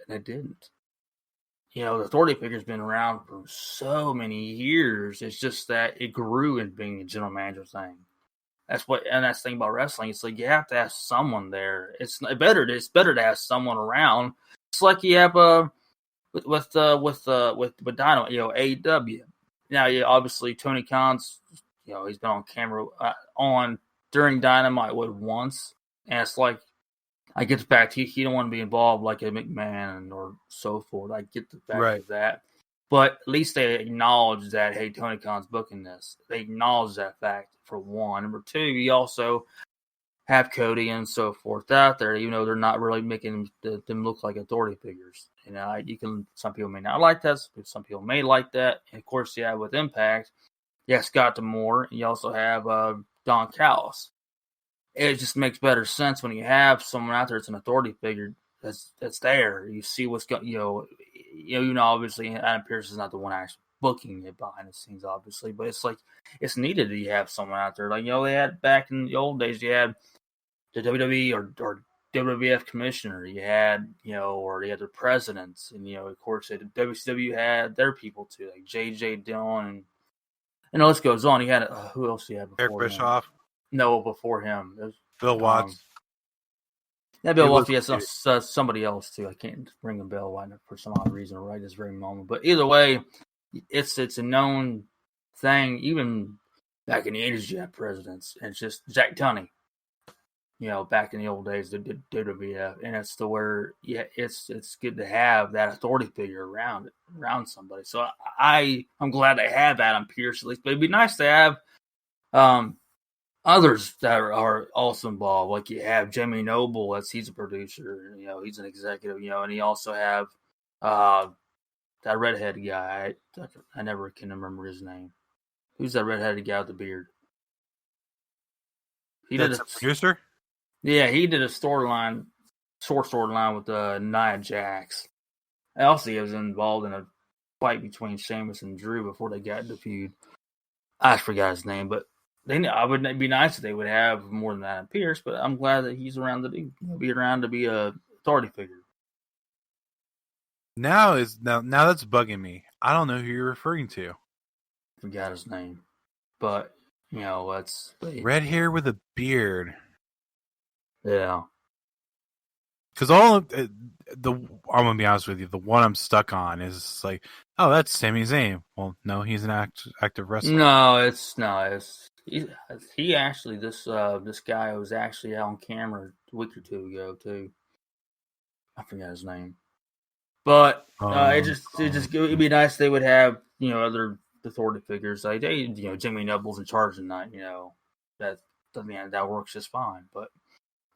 and it didn't. The authority figure's been around for so many years. It's just that it grew in being a general manager thing. That's the thing about wrestling. It's like you have to have someone there. It's better to have someone around. It's like you have with Dynamite, AEW. Now, obviously Tony Khan's, he's been on camera during Dynamite once, and it's like I get the fact he don't want to be involved like a McMahon or so forth. I get the fact of that, but at least they acknowledge that, hey, Tony Khan's booking this. They acknowledge that fact for one. Number two, you also have Cody and so forth out there, even though they're not really making them look like authority figures. Some people may not like that, some people may like that. And of course, with Impact, Scott D'Amore, and you also have Don Callis. It just makes better sense when you have someone out there that's an authority figure that's there. You see what's going, obviously Adam Pearce is not the one actually booking it behind the scenes, obviously, but it's like it's needed that you have someone out there. Like, they had back in the old days, you had the WWE or WWF commissioner, you had, or you had the presidents, and, of course, the WCW had their people too, like J.J. Dillon, and the list goes on. You had, who else do you have before Eric Bischoff? No, before him. It was, Bill Watts. Bill Watts, yes, somebody else too. I can't bring a bell for some odd reason right this very moment. But either way, it's a known thing. Even back in the 80s, you had presidents. And it's just Jack Tunney. Back in the old days, the WWF, and it's to where, it's good to have that authority figure around somebody. So I'm glad they have Adam Pearce at least, but it'd be nice to have others that are also involved. Like you have Jamie Noble, he's a producer, he's an executive, and you also have that redheaded guy. I never can remember his name. Who's that redheaded guy with the beard? That's a producer? Yeah, he did a short storyline with Nia Jax. Also, he was involved in a fight between Sheamus and Drew before they got the feud. I forgot his name, but I would be nice if they would have more than Adam Pearce, but I'm glad that he's around to be a authority figure. Now that's bugging me. I don't know who you're referring to. I forgot his name, but red hair with a beard. Yeah. Because I'm gonna be honest with you, the one I'm stuck on is like, oh, that's Sami Zayn. Well, no, he's an active wrestler. No, it's he actually this guy was actually out on camera a week or two ago too. I forgot his name, but it'd be nice if they would have other authority figures like Jimmy Nubbles in charge tonight. That works just fine, but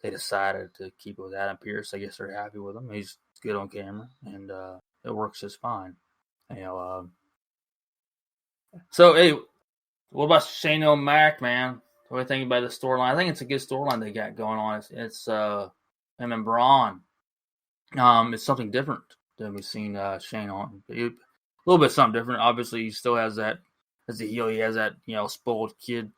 they decided to keep it with Adam Pearce. I guess they're happy with him. He's good on camera, and it works just fine. So, hey, what about Shane O'Mac, man? What do you think about the storyline? I think it's a good storyline they got going on. It's him and Braun. It's something different than we've seen Shane on. A little bit something different. Obviously, he still has that, as a heel, he has that, spoiled kid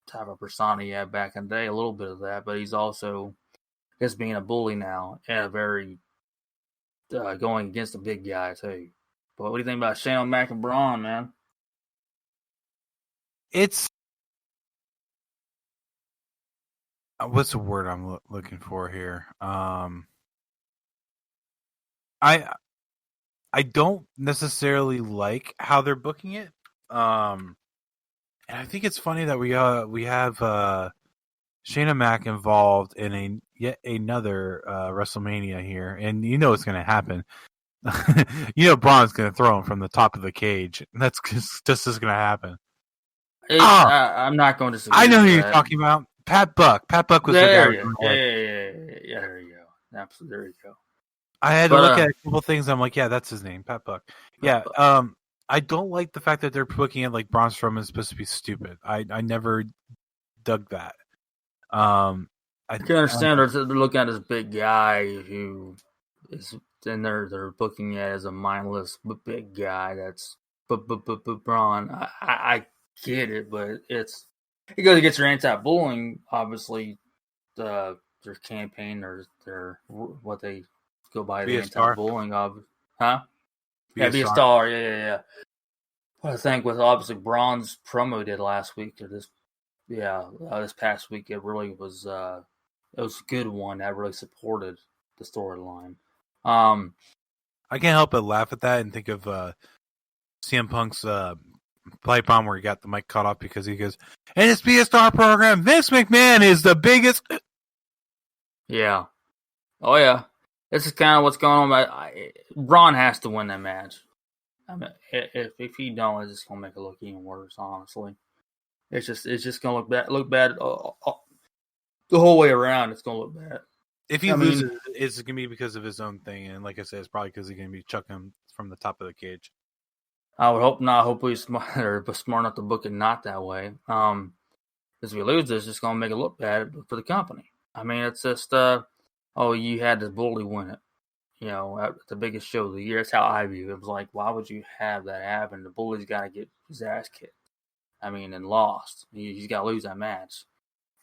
type of persona he had back in the day, a little bit of that, but he's also just being a bully now and a very going against a big guy too. But what do you think about Shane O'Mac and Braun, man? It's what's the word I'm looking for here? I don't necessarily like how they're booking it. And I think it's funny that we have Shane O'Mac involved in yet another WrestleMania here, and it's going to happen. Braun's going to throw him from the top of the cage. That's just going to happen. I'm not going to. I know who you're talking about. Pat Buck. Pat Buck was there. The guy. Yeah. There you go. Absolutely, there you go. I had to look at a couple things. I'm like, yeah, that's his name, Pat Buck. Yeah. I don't like the fact that they're booking it like Braun Strowman is supposed to be stupid. I never dug that. I can understand they're looking at this big guy who is, and they're booking it as a mindless big guy. That's Braun. I get it, but it goes against your anti-bullying. Obviously, their campaign or their what they go by Be the a star. anti-bullying of, huh? Be a Be a star. star. Yeah. But I think with obviously Braun's promo did last week or this past week, it really was it was a good one that really supported the storyline. I can't help but laugh at that and think of CM Punk's pipe bomb where he got the mic cut off because he goes, and it's Be a Star program. Vince McMahon is the biggest. Yeah. Oh yeah. This is kind of what's going on. Braun has to win that match. I mean, if he don't, it's just gonna make it look even worse. Honestly, it's just gonna look bad the whole way around. It's gonna look bad. If he loses, it's gonna be because of his own thing, and like I said, it's probably because he's gonna be chucking him from the top of the cage. I would hope not. Hopefully, he's smart enough to book it not that way. Because if we lose this, it's just gonna make it look bad for the company. I mean, it's just you had this bully win it. At the biggest show of the year. That's how I view it. It was like, why would you have that happen? The bully's got to get his ass kicked. I mean, and lost. He's got to lose that match.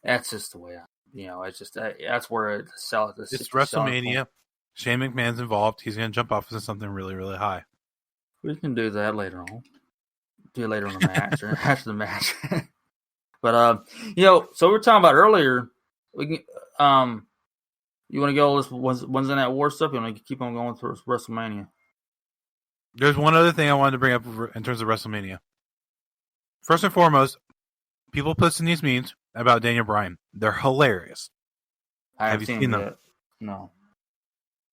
That's just the way it's just that's where it's WrestleMania. Shane McMahon's involved. He's going to jump off into something really, really high. We can do that later on. Do it later in the match or after the match. But so we were talking about earlier. We can you want to go this Wednesday Night War stuff? You want to keep on going through WrestleMania? There's one other thing I wanted to bring up in terms of WrestleMania. First and foremost, people posting these memes about Daniel Bryan. They're hilarious. Have you seen them? No.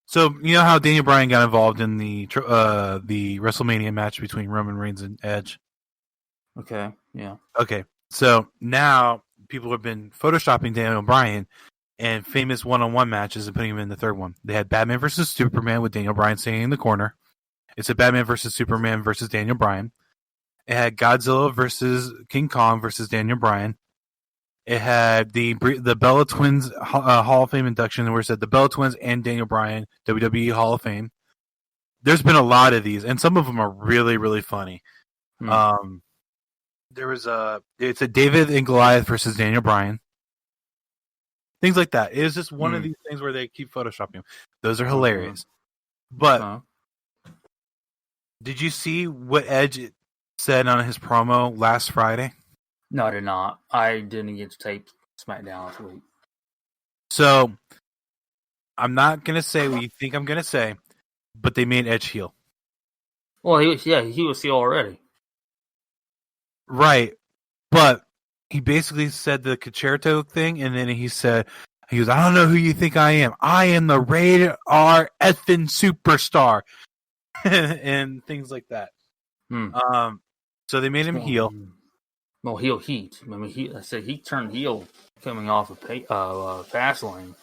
So you know how Daniel Bryan got involved in the WrestleMania match between Roman Reigns and Edge? Okay. Yeah. Okay. So now people have been photoshopping Daniel Bryan and famous one-on-one matches and putting him in the third one. They had Batman versus Superman with Daniel Bryan standing in the corner. It's a Batman versus Superman versus Daniel Bryan. It had Godzilla versus King Kong versus Daniel Bryan. It had the Bella Twins Hall of Fame induction where it said the Bella Twins and Daniel Bryan WWE Hall of Fame. There's been a lot of these, and some of them are really, really funny. There was it's a David and Goliath versus Daniel Bryan. Things like that. It was just one of these things where they keep photoshopping him. Those are hilarious. But did you see what Edge said on his promo last Friday? No, I did not. I didn't get to tape SmackDown last week. So, I'm not going to say what you think I'm going to say, but they made Edge heel. Well, he was heel already. Right. But he basically said the concerto thing, and then he goes, I don't know who you think I am. I am the rated R effing superstar. And things like that. So they made him heel. Well, heel heat. I mean, he turned heel coming off of Fastlane.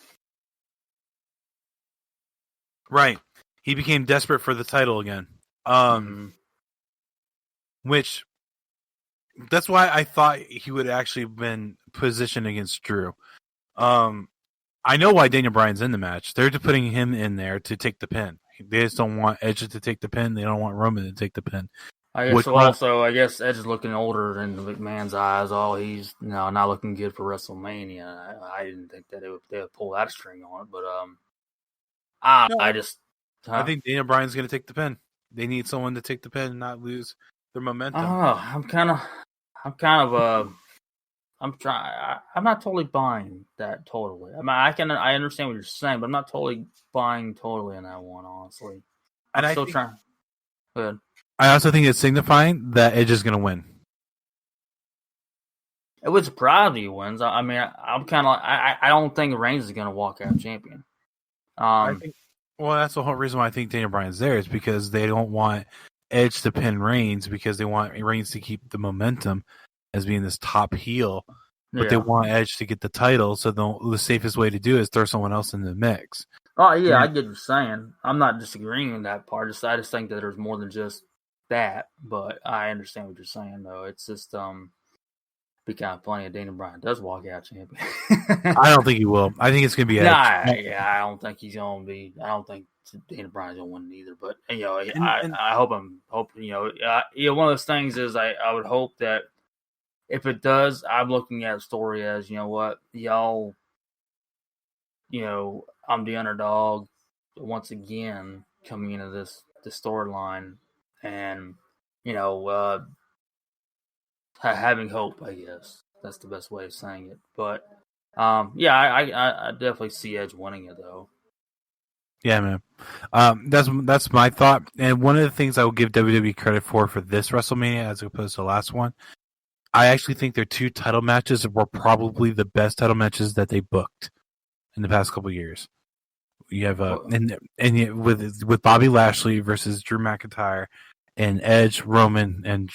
Right. He became desperate for the title again. Which that's why I thought he would actually been positioned against Drew. I know why Daniel Bryan's in the match. They're just putting him in there to take the pin. They just don't want Edge to take the pin. They don't want Roman to take the pin. I guess Edge is looking older in McMahon's eyes. Oh, he's not looking good for WrestleMania. I didn't think that they would pull that string on it, but I think Daniel Bryan's going to take the pin. They need someone to take the pin and not lose their momentum. I'm not totally buying that totally. I mean, I understand what you're saying, but I'm not totally buying totally on that one, honestly. I'm still trying. Good. I also think it's signifying that Edge is going to win. It would surprise me he wins. I mean, I'm kind of. I don't think Reigns is going to walk out champion. That's the whole reason why I think Daniel Bryan's there is because they don't want Edge to pin Reigns because they want Reigns to keep the momentum as being this top heel, but they want Edge to get the title. So the safest way to do it is throw someone else in the mix. Oh yeah, I get what you're saying. I'm not disagreeing with that part. I just think that there's more than just that. But I understand what you're saying, though. It's just be kind of funny if Daniel Bryan does walk out champion. I don't think he will. I think it's going to be Edge. I don't think he's going to be. I don't think Daniel Bryan's going to win either. But I hope one of those things is I would hope that if it does, I'm looking at the story as, you know what, y'all, I'm the underdog. once again coming into this storyline, and having hope. I guess that's the best way of saying it. But yeah, I definitely see Edge winning it though. Yeah, man. That's my thought. And one of the things I will give WWE credit for this WrestleMania, as opposed to the last one, I actually think their 2 title matches were probably the best title matches that they booked in the past couple of years. You have with Bobby Lashley versus Drew McIntyre, and Edge, Roman, and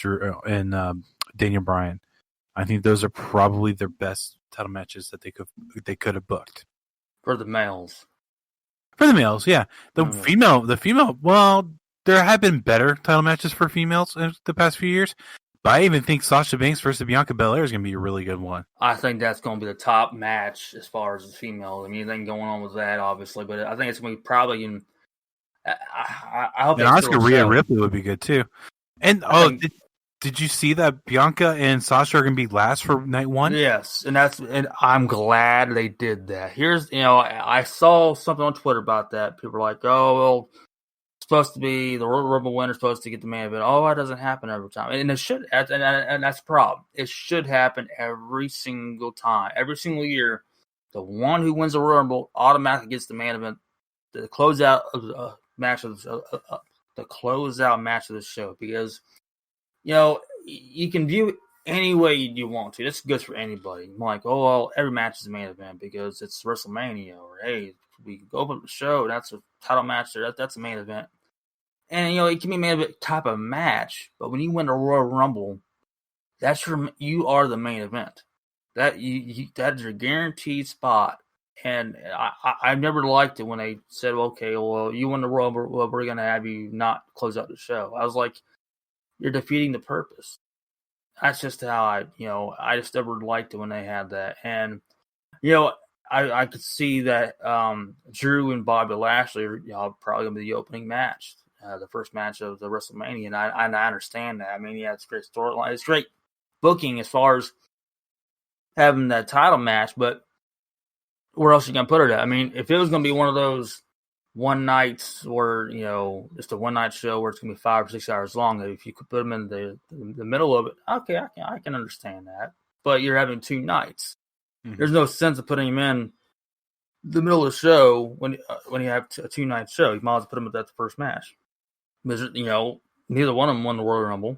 Daniel Bryan. I think those are probably their best title matches that they could have booked for the males. For the males, yeah. The female. Well, there have been better title matches for females in the past few years. But I even think Sasha Banks versus Bianca Belair is going to be a really good one. I think that's going to be the top match as far as the female. I mean, anything going on with that, obviously, but I think it's going to be probably in. I hope. And Asuka Rhea Ripley would be good too. And did you see that Bianca and Sasha are going to be last for night 1? Yes, and I'm glad they did that. Here's I saw something on Twitter about that. People are like, "Oh, well, it's supposed to be the Royal Rumble winner supposed to get the main event." Oh, that doesn't happen every time, and it should. And that's the problem. It should happen every single time, every single year. The one who wins the Royal Rumble automatically gets the main event, the closeout match of the closeout match of the show, because you can view it any way you want to. This goes for anybody. I'm like, oh, well, every match is a main event because it's WrestleMania, or hey, we go open the show, that's a title match there, that's a main event. And it can be a main event type of match, but when you win the Royal Rumble, you are the main event. That's your guaranteed spot. And I never liked it when they said, okay, well, you win the Royal Rumble, well, we're gonna have you not close out the show. I was like, you're defeating the purpose. That's just how I just never liked it when they had that. And, I could see that Drew and Bobby Lashley are probably going to be the opening match, the first match of the WrestleMania. And I understand that. I mean, yeah, it's a great storyline. It's great booking as far as having that title match, but where else are you going to put it at? I mean, if it was going to be one of those one nights or just a one night show where it's gonna be 5 or 6 hours long, if you could put them in the middle of it, okay, I can understand that. But you're having 2 nights. Mm-hmm. There's no sense of putting them in the middle of the show when you have a 2-night show. You might as well put them at the first match. Because neither one of them won the Royal Rumble.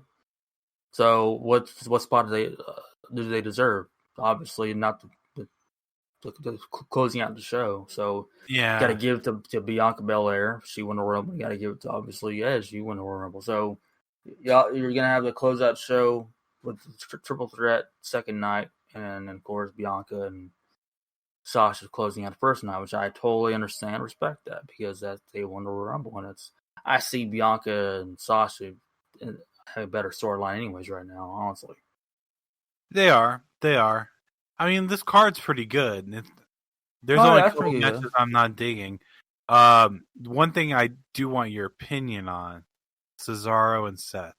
So what spot do they deserve? Obviously not the closing out the show. So yeah, got to give it to Bianca Belair. She won the Royal Rumble. You got to give it to obviously Edge. You won the Royal Rumble. So you're gonna have the closeout show with the triple threat second night, and then of course Bianca and Sasha closing out the first night, which I totally understand, respect that, because that they won the Royal Rumble, and I see Bianca and Sasha have a better storyline anyways right now. Honestly, they are. I mean, this card's pretty good. There's only a couple matches I'm not digging. One thing I do want your opinion on: Cesaro and Seth.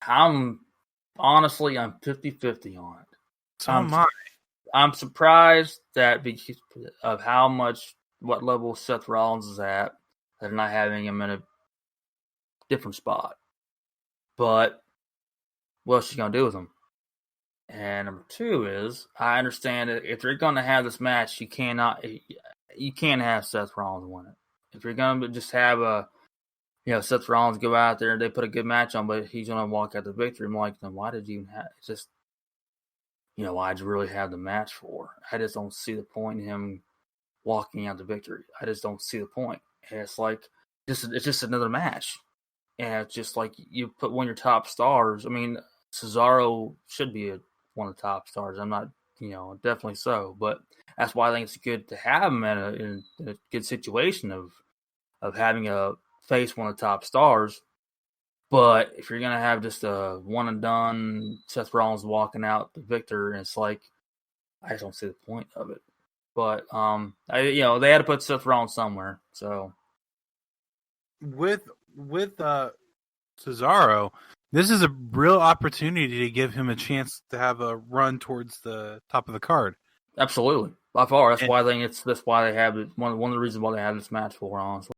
I'm 50-50 on it. So am I. I'm surprised that because of what level Seth Rollins is at, they're not having him in a different spot. But what else are you gonna do with him? And number 2 is, I understand that if you're going to have this match, you can't have Seth Rollins win it. If you're going to just have Seth Rollins go out there and they put a good match on, but he's going to walk out the victory, I'm like, then why did you even have it? Just, why'd you really have the match for? I just don't see the point in him walking out the victory. I just don't see the point. And it's like, it's just another match. And it's just like you put one of your top stars. I mean, Cesaro should be one of the top stars. I'm not, definitely so. But that's why I think it's good to have him in a good situation of having a face one of the top stars. But if you're going to have just a one and done, Seth Rollins walking out the victor, and it's like, I just don't see the point of it. But, they had to put Seth Rollins somewhere. So with Cesaro, this is a real opportunity to give him a chance to have a run towards the top of the card. Absolutely. By far, that's And why I think that's why they have it. One of the reasons why they have this match for, honestly.